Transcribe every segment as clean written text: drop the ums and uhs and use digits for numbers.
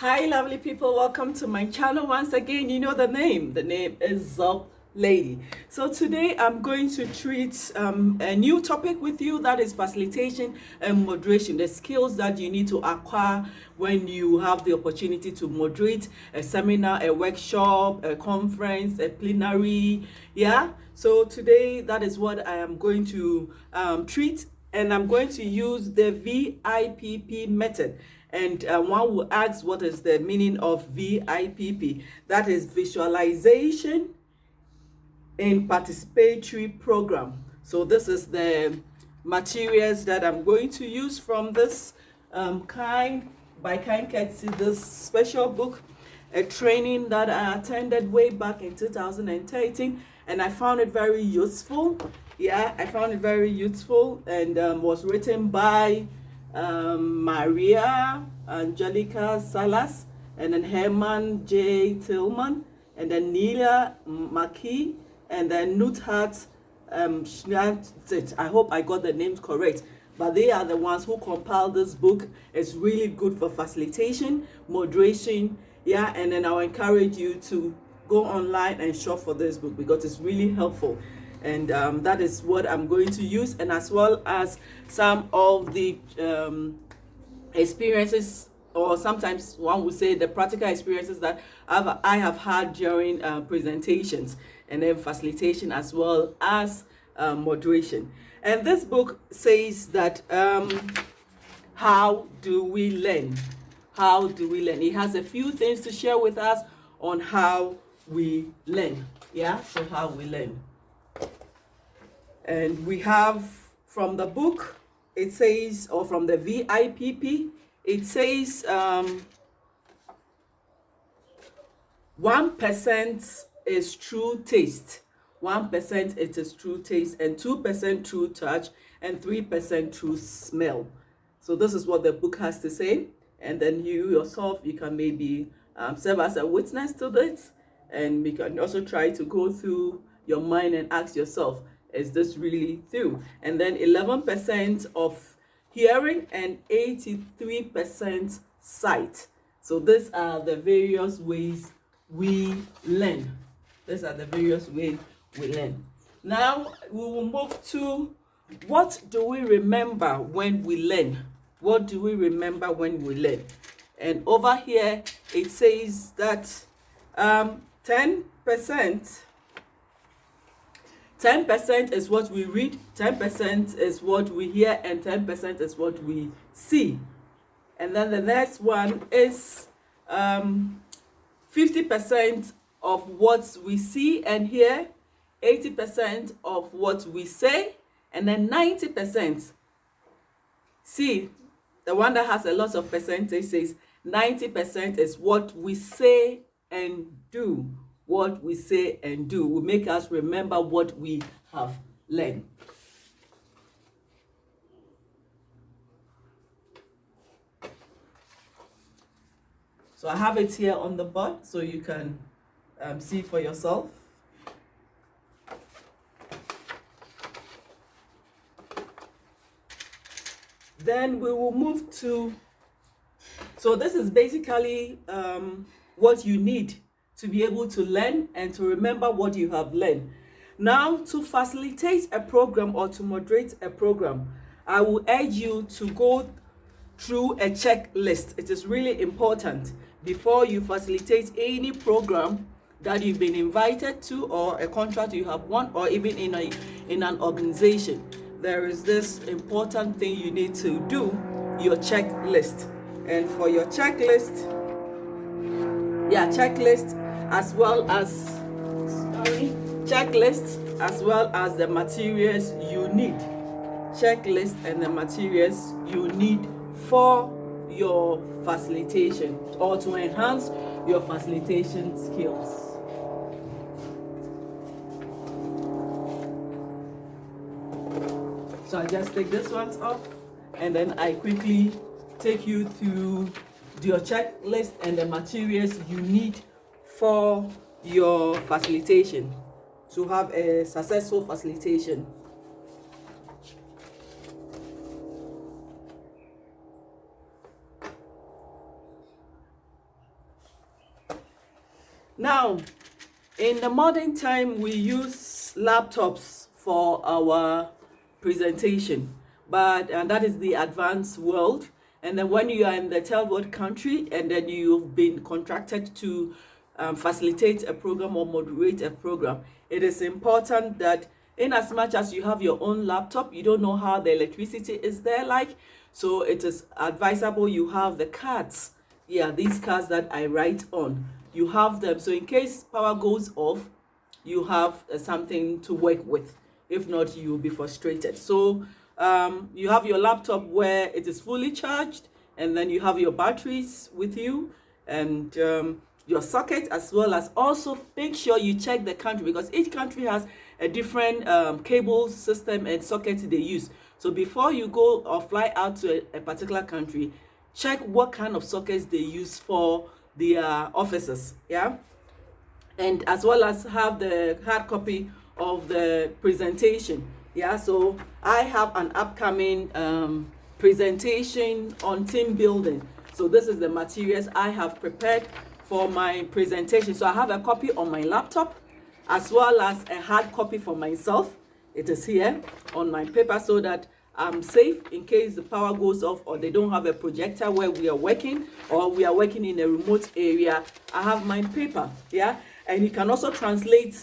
Hi, lovely people. Welcome to my channel once again. You know the name. The name is Zop Lady. So today I'm going to treat a new topic with you, that is facilitation and moderation, the skills that you need to acquire when you have the opportunity to moderate a seminar, a workshop, a conference, a plenary. Yeah. So today that is what I am going to treat, and I'm going to use the VIPP method. And one will ask, what is the meaning of VIPP? That is visualization in participatory program. So this is the materials that I'm going to use from this kind courtesy, this special book, a training that I attended way back in 2013, and I found it very useful. Yeah, I found it very useful, and was written by Maria Angelica Salas, and then Herman J. Tillman, and then Neela McKee, and then Nuthat Schneidt. I hope I got the names correct, but they are the ones who compiled this book. It's really good for facilitation, moderation, yeah, and then I'll encourage you to go online and shop for this book because it's really helpful. And that is what I'm going to use, and as well as some of the experiences, or sometimes one would say the practical experiences that I have had during presentations, and then facilitation as well as moderation. And this book says that how do we learn? How do we learn? It has a few things to share with us on how we learn. Yeah, so how we learn. And we have from the book, it says, or from the VIPP, it says 1% is true taste, 1% it is true taste, and 2% true touch, and 3% true smell. So this is what the book has to say, and then you yourself, you can maybe serve as a witness to this, and we can also try to go through your mind and ask yourself, is this really true? And then 11% of hearing and 83% sight. So these are the various ways we learn. These are the various ways we learn. Now we will move to, what do we remember when we learn? What do we remember when we learn? And over here it says that 10% is what we read, 10% is what we hear, and 10% is what we see. And then the next one is 50% of what we see and hear, 80% of what we say, and then 90%. See, the one that has a lot of percentage says 90% is what we say and do. What we say and do will make us remember what we have learned. So I have it here on the board so you can see for yourself. Then we will move to, so this is basically what you need to be able to learn and to remember what you have learned. Now, to facilitate a program or to moderate a program, I will urge you to go through a checklist. It is really important before you facilitate any program that you've been invited to, or a contract you have won, or even in an organization. There is this important thing you need to do, your checklist. And for your checklist, as well as the materials you need. Checklist and the materials you need for your facilitation, or to enhance your facilitation skills. So I just take this one off, and then I quickly take you through your checklist and the materials you need for your facilitation to have a successful facilitation. Now, in the modern time, we use laptops for our presentation, but and that is the advanced world. And then when you are in the third world country and then you've been contracted to facilitate a program or moderate a program, it is important that in as much as you have your own laptop, you don't know how the electricity is there like, so it is advisable you have the cards. Yeah, these cards that I write on, you have them, so in case power goes off, you have something to work with. If not, you'll be frustrated. So you have your laptop where it is fully charged, and then you have your batteries with you, and your socket, as well as also make sure you check the country, because each country has a different cable system and socket they use. So before you go or fly out to a particular country, check what kind of sockets they use for their offices. Yeah, and as well as have the hard copy of the presentation. Yeah, so I have an upcoming presentation on team building. So this is the materials I have prepared for my presentation. So I have a copy on my laptop as well as a hard copy for myself. It is here on my paper so that I'm safe in case the power goes off or they don't have a projector where we are working, or we are working in a remote area. I have my paper, yeah, and you can also translate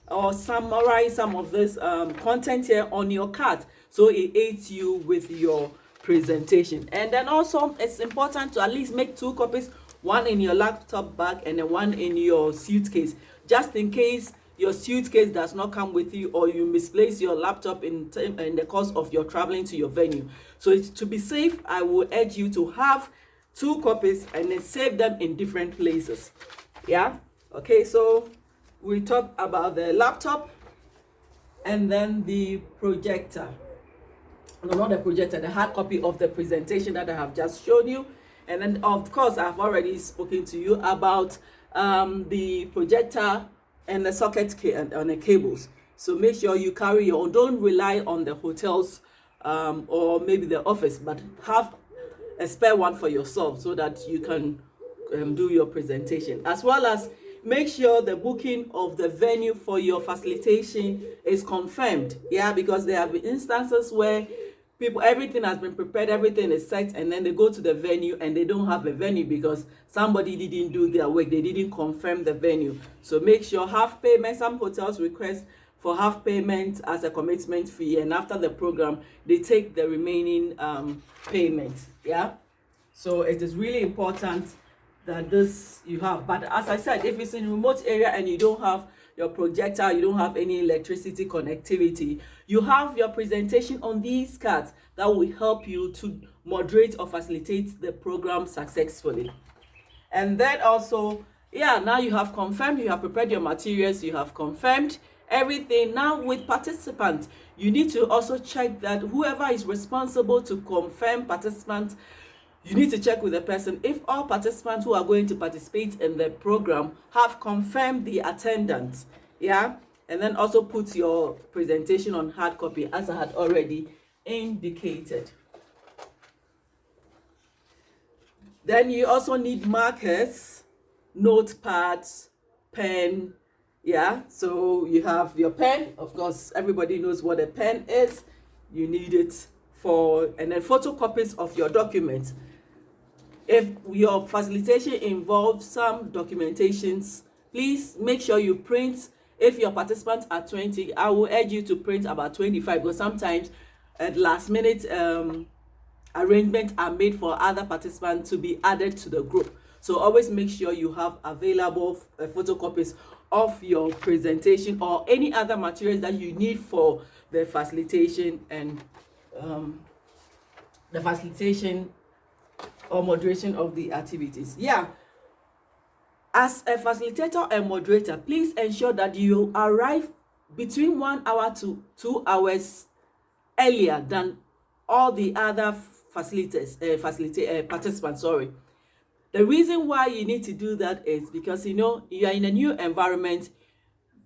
or summarize some of this content here on your card, so it aids you with your presentation. And then also it's important to at least make 2 copies, one in your laptop bag and then one in your suitcase, just in case your suitcase does not come with you or you misplace your laptop in the course of your traveling to your venue. So to be safe, I will urge you to have 2 copies and then save them in different places. Yeah, okay, so we talked about the laptop and then the projector. No, not the projector, the hard copy of the presentation that I have just shown you. And then of course I've already spoken to you about the projector and the socket and the cables. So make sure you carry your own. Don't rely on the hotels or maybe the office, but have a spare one for yourself so that you can do your presentation. As well as make sure the booking of the venue for your facilitation is confirmed. Yeah, because there have been instances where everything has been prepared, everything is set, and then they go to the venue and they don't have a venue because somebody didn't do their work, they didn't confirm the venue. So make sure half payment. Some hotels request for half payment as a commitment fee, and after the program they take the remaining payment. Yeah, so it is really important that this you have. But as I said, if it's in a remote area and you don't have your projector, you don't have any electricity connectivity, you have your presentation on these cards that will help you to moderate or facilitate the program successfully. And then also, yeah, now you have confirmed, you have prepared your materials, you have confirmed everything. Now with participants, you need to also check that whoever is responsible to confirm participants, you need to check with the person if all participants who are going to participate in the program have confirmed the attendance. Yeah, and then also put your presentation on hard copy as I had already indicated. Then you also need markers, notepads, pen. Yeah, so you have your pen. Of course, everybody knows what a pen is. You need it and then photocopies of your documents. If your facilitation involves some documentations, please make sure you print. If your participants are 20, I will urge you to print about 25, because sometimes at last minute arrangements are made for other participants to be added to the group. So always make sure you have available photocopies of your presentation or any other materials that you need for the facilitation and the facilitation or moderation of the activities. Yeah, as a facilitator and moderator, please ensure that you arrive between 1 hour to 2 hours earlier than all the other participants. Sorry. The reason why you need to do that is because you are in a new environment,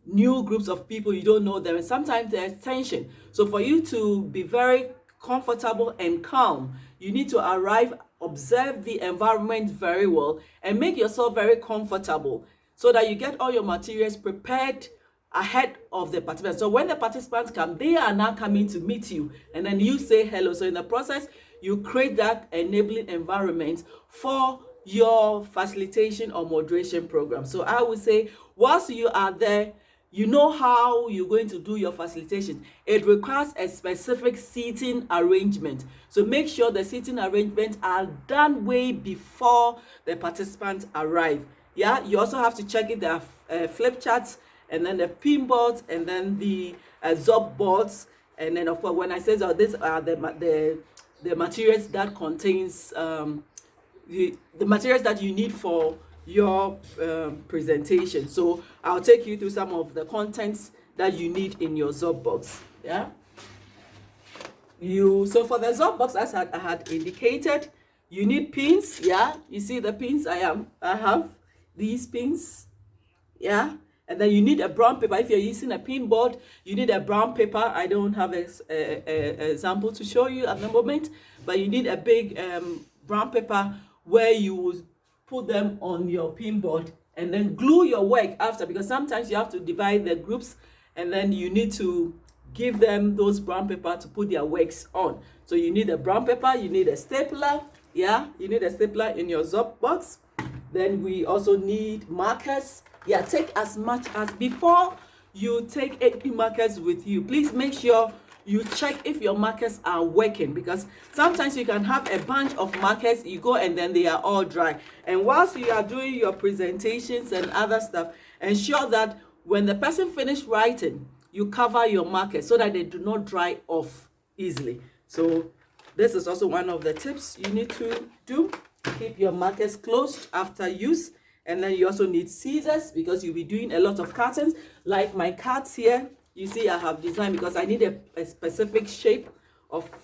new groups of people, you don't know them, and sometimes there's tension. So for you to be very comfortable and calm, you need to arrive, observe the environment very well, and make yourself very comfortable so that you get all your materials prepared ahead of the participants. So when the participants come, they are now coming to meet you, and then you say hello. So in the process, you create that enabling environment for your facilitation or moderation program. So I would say, whilst you are there, you know how you're going to do your facilitation. It requires a specific seating arrangement. So make sure the seating arrangements are done way before the participants arrive. Yeah, you also have to check if there are flip charts, and then the pin boards, and then the Zob boards. And then of course, when I say so, these are the materials that contains the materials that you need for your presentation. So I'll take you through some of the contents that you need in your Zob box. Yeah. So for the Zob box, as I had indicated, you need pins. Yeah, you see the pins I have these pins. Yeah. And then you need a brown paper. If you're using a pin board, you need a brown paper. I don't have a example to show you at the moment, but you need a big brown paper where you will put them on your pin board, and then glue your work after, because sometimes you have to divide the groups, and then you need to give them those brown paper to put their works on. So you need a brown paper, you need a stapler. Yeah, you need a stapler in your Zob box. Then we also need markers. Yeah, take as much as, before you take any markers with you, please make sure you check if your markers are working, because sometimes you can have a bunch of markers, you go and then they are all dry. And whilst you are doing your presentations and other stuff, ensure that when the person finishes writing, you cover your markers so that they do not dry off easily. So this is also one of the tips you need to do. Keep your markers closed after use. And then you also need scissors, because you'll be doing a lot of cartons. Like my cards here, you see I have designed, because I need a specific shape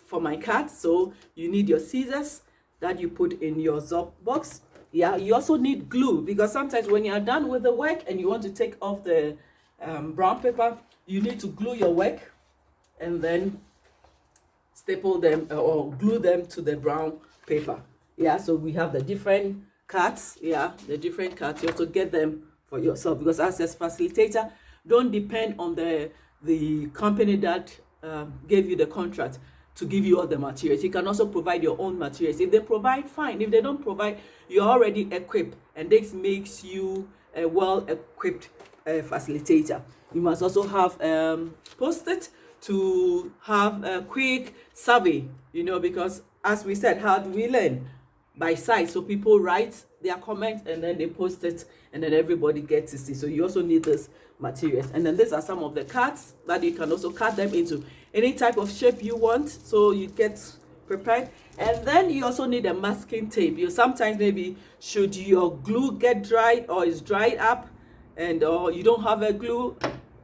for my cards. So you need your scissors that you put in your Zob box. Yeah, you also need glue, because sometimes when you are done with the work and you want to take off the brown paper, you need to glue your work and then staple them or glue them to the brown paper. Yeah, so we have the different cards. Yeah, the different cards, you also get them for yourself, because as a facilitator, don't depend on the company that gave you the contract to give you all the materials. You can also provide your own materials. If they provide, fine. If they don't provide, you're already equipped, and this makes you a well-equipped facilitator. You must also have post-it to have a quick survey, because as we said, how do we learn? By sight. So people write their comments and then they post it, and then everybody gets to see. So you also need this materials. And then these are some of the cards that you can also cut them into any type of shape you want, so you get prepared. And then you also need a masking tape. You sometimes, maybe should your glue get dried or is dried up, and or you don't have a glue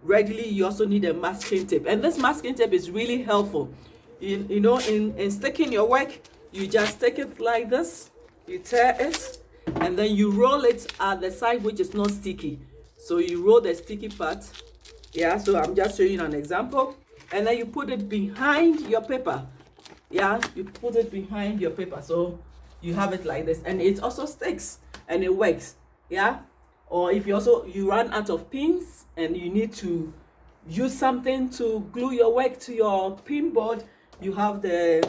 readily, you also need a masking tape. And this masking tape is really helpful in sticking your work. You just take it like this, you tear it, and then you roll it at the side which is not sticky. So you roll the sticky part. Yeah, so I'm just showing you an example. And then you put it behind your paper. Yeah, you put it behind your paper. So you have it like this, and it also sticks and it works. Yeah, or if you run out of pins and you need to use something to glue your work to your pin board, you have the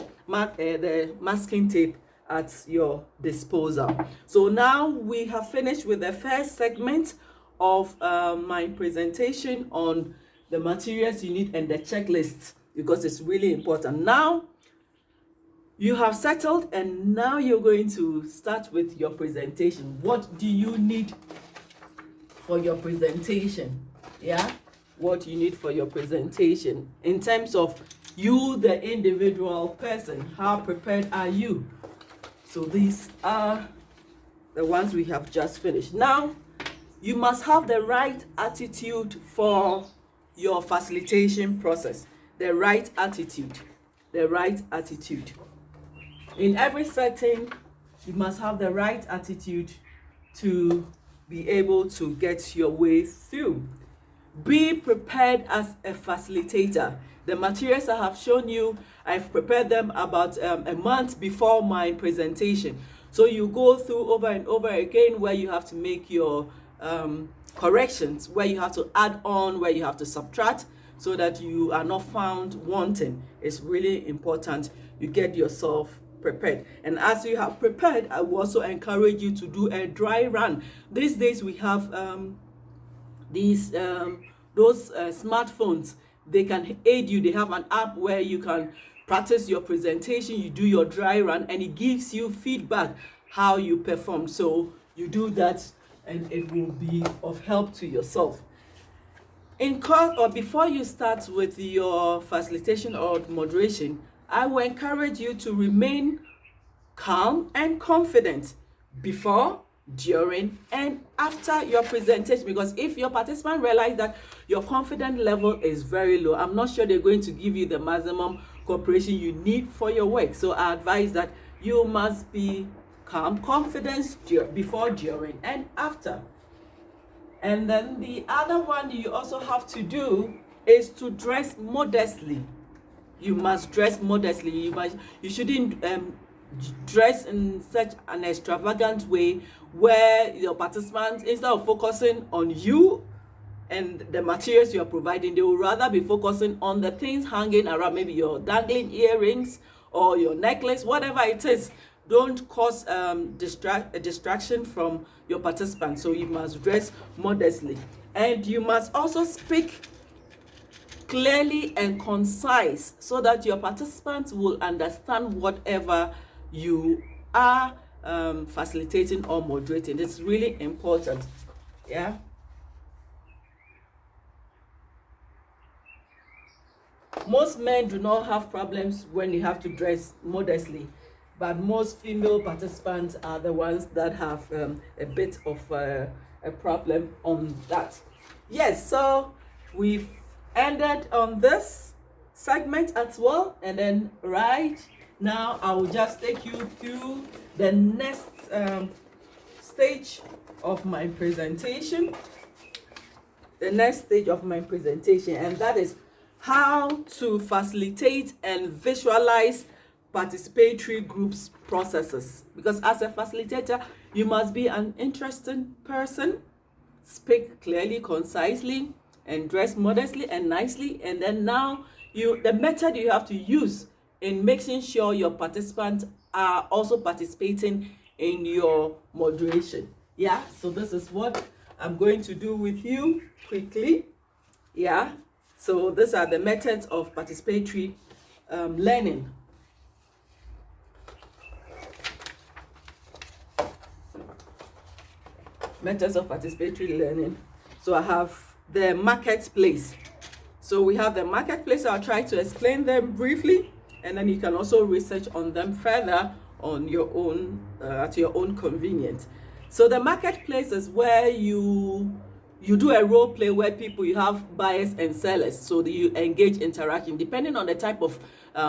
masking tape at your disposal. So now we have finished with the first segment of my presentation on the materials you need and the checklist, because it's really important. Now you have settled, and now you're going to start with your presentation. What do you need for your presentation? Yeah, what you need for your presentation in terms of you, the individual person. How prepared are you? So these are the ones we have just finished. Now, you must have the right attitude for your facilitation process. The right attitude. The right attitude. In every setting, you must have the right attitude to be able to get your way through. Be prepared as a facilitator. The materials I have shown you, I've prepared them about a month before my presentation. So you go through over and over again where you have to make your corrections, where you have to add on, where you have to subtract, so that you are not found wanting. It's really important you get yourself prepared. And as you have prepared, I will also encourage you to do a dry run. These days we have those smartphones. They can aid you. They have an app where you can practice your presentation, you do your dry run, and it gives you feedback how you perform. So you do that and it will be of help to yourself. In course, or before you start with your facilitation or moderation, I will encourage you to remain calm and confident before, during, and after your presentation, because if your participant realize that your confidence level is very low, I'm not sure they're going to give you the maximum cooperation you need for your work. So I advise that you must be calm, confident before, during, and after. And then the other one you also have to do is to dress modestly. You must dress modestly. You shouldn't dress in such an extravagant way where your participants, instead of focusing on you and the materials you are providing, they will rather be focusing on the things hanging around, maybe your dangling earrings or your necklace, whatever it is. Don't cause a distraction from your participants. So you must dress modestly, and you must also speak clearly and concise so that your participants will understand whatever you are facilitating or moderating. It's really important. Yeah. Most men do not have problems when you have to dress modestly, but most female participants are the ones that have a bit of a problem on that. Yes, so we've ended on this segment as well, and then right now I will just take you through the next stage of my presentation. The next stage of my presentation, and that is how to facilitate and visualize participatory groups processes. Because as a facilitator, you must be an interesting person, speak clearly, concisely, and dress modestly and nicely. And then now the method you have to use in making sure your participants are also participating in your moderation. Yeah, so this is what I'm going to do with you quickly. Yeah, so these are the methods of participatory learning. Methods of participatory learning. So I have the marketplace. So we have the marketplace. I'll try to explain them briefly, and then you can also research on them further on your own at your own convenience. So the marketplace is where you do a role play where you have buyers and sellers, so that you engage interaction depending on the type of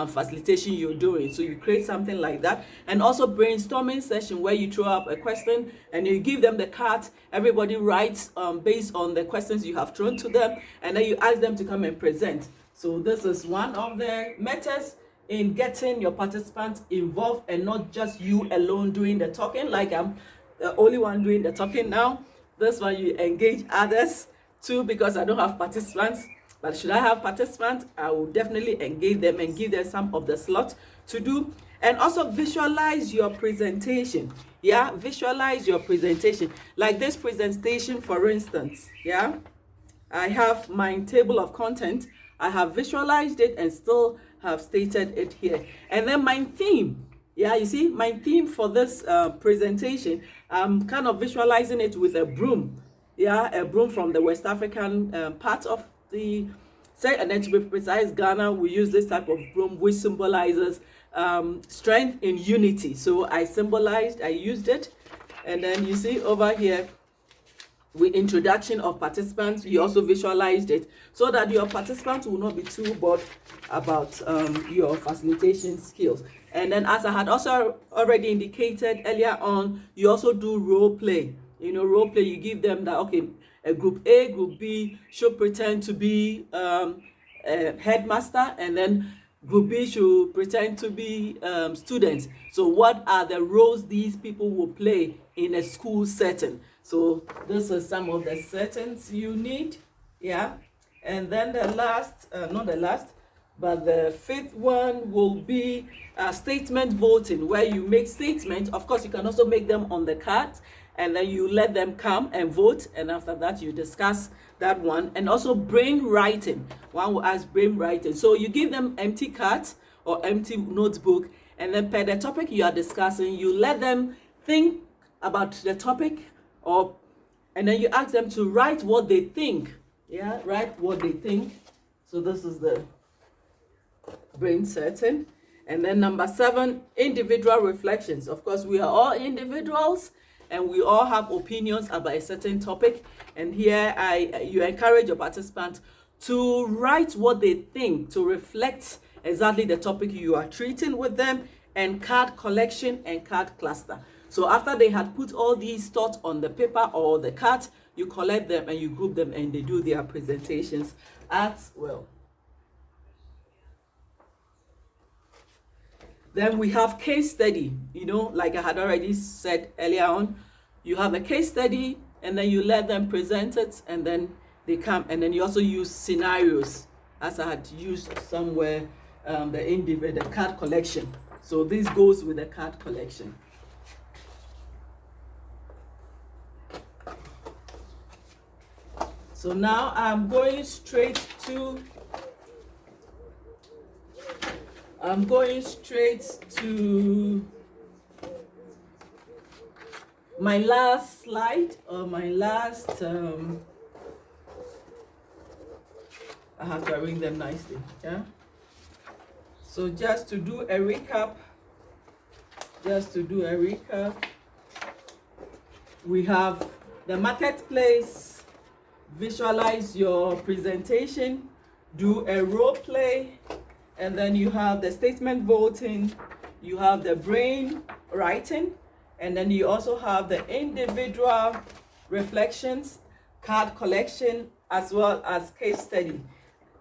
facilitation you're doing. So you create something like that. And also brainstorming session, where you throw up a question and you give them the card. Everybody writes based on the questions you have thrown to them, and then you ask them to come and present. So this is one of the methods in getting your participants involved, and not just you alone doing the talking, like I'm the only one doing the talking now. This one you engage others too, because I don't have participants. But should I have participants, I will definitely engage them and give them some of the slots to do. And also visualize your presentation. Yeah, visualize your presentation. Like this presentation, for instance. Yeah, I have my table of content. I have visualized it and still have stated it here. And then my theme. Yeah, you see, my theme for this presentation, I'm kind of visualizing it with a broom. Yeah, a broom from the West African part of the set. And then to be precise, Ghana, we use this type of broom, which symbolizes strength in unity. So I used it. And then you see over here, with introduction of participants, you also visualized it so that your participants will not be too bored about your facilitation skills. And then, as I had also already indicated earlier on, you also do role play. You know, role play, you give them that, okay, a group A, group B should pretend to be a headmaster, and then group B should pretend to be students. So what are the roles these people will play in a school setting. So this is some of the settings you need. Yeah. And then the last, not the last, but the fifth one will be statement voting, where you make statements. Of course, you can also make them on the card, and then you let them come and vote, and after that you discuss that one. And also brain writing. One will ask brain writing. So you give them empty cards or empty notebook, and then per the topic you are discussing, you let them think about the topic, and then you ask them to write what they think. Yeah, write what they think. So this is the brain setting. And then number 7, individual reflections. Of course, we are all individuals and we all have opinions about a certain topic. And here you encourage your participants to write what they think, to reflect exactly the topic you are treating with them, and card collection and card cluster. So after they had put all these thoughts on the paper or the card, you collect them and you group them, and they do their presentations as well. Then we have case study. Like I had already said earlier on, you have a case study and then you let them present it, and then they come, and then you also use scenarios, as I had used somewhere, the card collection. So this goes with the card collection. So now I'm going straight to my last slide, or my last, I have to arrange them nicely, yeah? So just to do a recap, we have the marketplace, visualize your presentation, do a role play, and then you have the statement voting, you have the brain writing, and then you also have the individual reflections, card collection, as well as case study.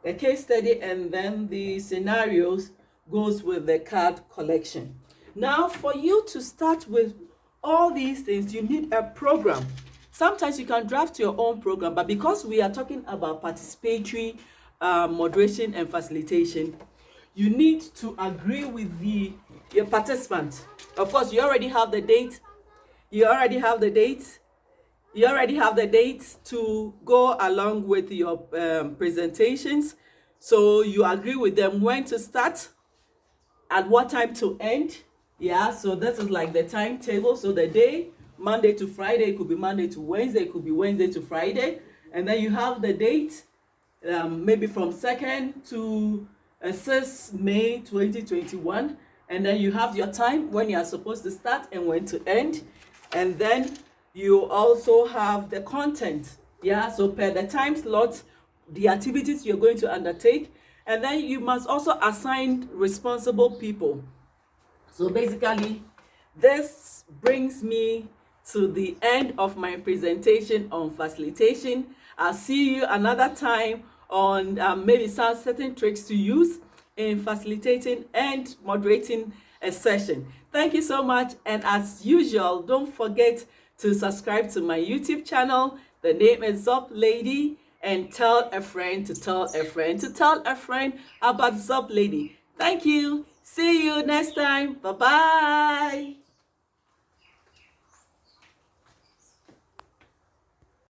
The case study and then the scenarios goes with the card collection. Now, for you to start with all these things, you need a program. Sometimes you can draft your own program, but because we are talking about participatory moderation and facilitation, you need to agree with your participant. Of course, you already have the date. You already have the dates to go along with your presentations. So you agree with them when to start, at what time to end. Yeah, so this is like the timetable. So the day, Monday to Friday, it could be Monday to Wednesday, it could be Wednesday to Friday. And then you have the date, maybe from 2nd to 6th May 2021. And then you have your time when you are supposed to start and when to end. And then you also have the content. Yeah, so per the time slot, the activities you're going to undertake. And then you must also assign responsible people. So basically, this brings me to the end of my presentation on facilitation. I'll see you another time on maybe some certain tricks to use in facilitating and moderating a session. Thank you so much. And as usual, don't forget to subscribe to my YouTube channel. The name is Zop Lady. And tell a friend to tell a friend to tell a friend about Zop Lady. Thank you. See you next time. Bye-bye.